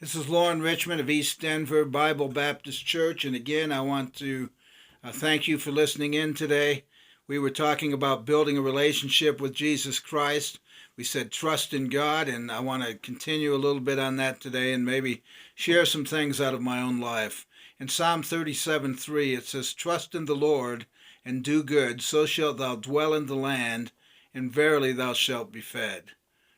This is Lauren Richmond of East Denver Bible Baptist Church, and again, I want to thank you for listening in today. We were talking about building a relationship with Jesus Christ. We said trust in God, and I want to continue a little bit on that today and maybe share some things out of my own life. In Psalm 37:3, it says, "Trust in the Lord and do good, so shalt thou dwell in the land, and verily thou shalt be fed.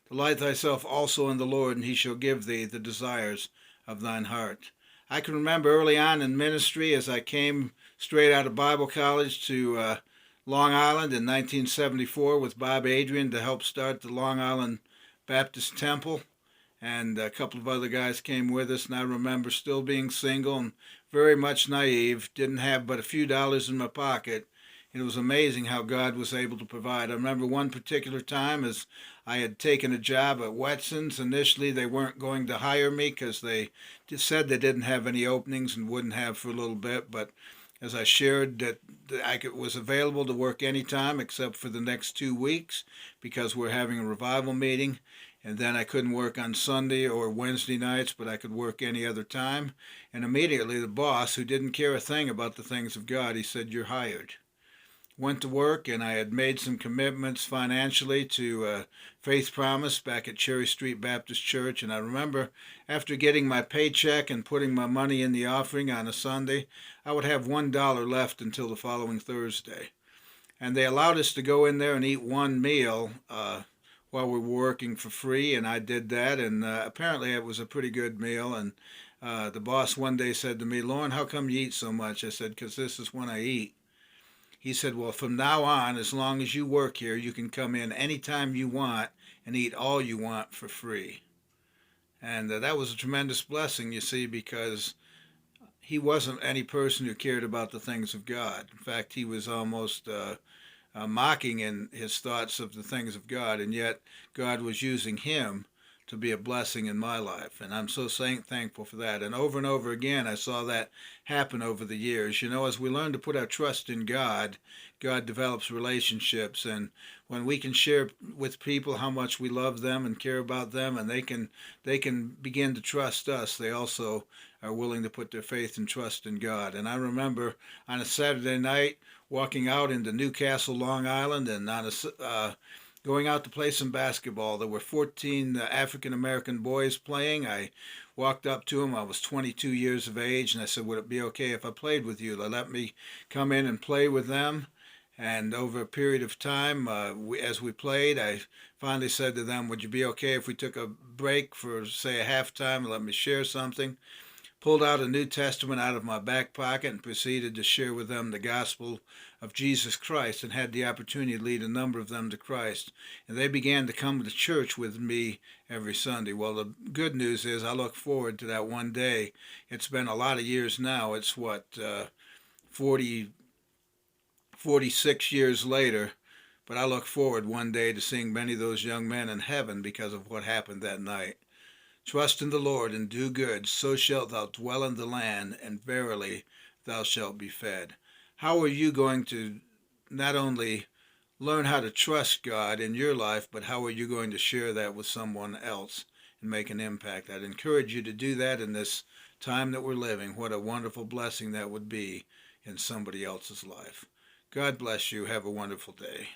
Delight thyself also in the Lord, and he shall give thee the desires of thine heart." I can remember early on in ministry as I came straight out of Bible college to Long Island in 1974 with Bob Adrian to help start the Long Island Baptist Temple. And a couple of other guys came with us, and I remember still being single and very much naive, didn't have but a few dollars in my pocket. It was amazing how God was able to provide. I remember one particular time as I had taken a job at Wetson's. Initially, they weren't going to hire me because they just said they didn't have any openings and wouldn't have for a little bit. But as I shared that was available to work anytime except for the next 2 weeks because we're having a revival meeting. And then I couldn't work on Sunday or Wednesday nights, but I could work any other time. And immediately the boss, who didn't care a thing about the things of God, he said, "You're hired." Went to work, and I had made some commitments financially to Faith Promise back at Cherry Street Baptist Church. And I remember after getting my paycheck and putting my money in the offering on a Sunday, I would have $1 left until the following Thursday. And they allowed us to go in there and eat one meal while we were working for free, and I did that. And apparently it was a pretty good meal. And the boss one day said to me, "Lauren, how come you eat so much?" I said, "Because this is when I eat." He said, "Well, from now on, as long as you work here, you can come in anytime you want and eat all you want for free." And that was a tremendous blessing, you see, because he wasn't any person who cared about the things of God. In fact, he was almost mocking in his thoughts of the things of God, and yet God was using him to be a blessing in my life. And I'm so thankful for that. And over again, I saw that happen over the years. You know, as we learn to put our trust in God, God develops relationships. And when we can share with people how much we love them and care about them, and they can begin to trust us, they also are willing to put their faith and trust in God. And I remember on a Saturday night walking out into Newcastle, Long Island, and going out to play some basketball. There were 14 African American boys playing. I walked up to them. I was 22 years of age, and I said, "Would it be okay if I played with you?" They let me come in and play with them. And over a period of time, as we played, I finally said to them, "Would you be okay if we took a break for, say, a halftime and let me share something?" Pulled out a New Testament out of my back pocket and proceeded to share with them the gospel of Jesus Christ, and had the opportunity to lead a number of them to Christ. And they began to come to church with me every Sunday. Well, the good news is I look forward to that one day. It's been a lot of years now. It's 40, 46 years later. But I look forward one day to seeing many of those young men in heaven because of what happened that night. Trust in the Lord and do good, so shalt thou dwell in the land, and verily thou shalt be fed. How are you going to not only learn how to trust God in your life, but how are you going to share that with someone else and make an impact? I'd encourage you to do that in this time that we're living. What a wonderful blessing that would be in somebody else's life. God bless you. Have a wonderful day.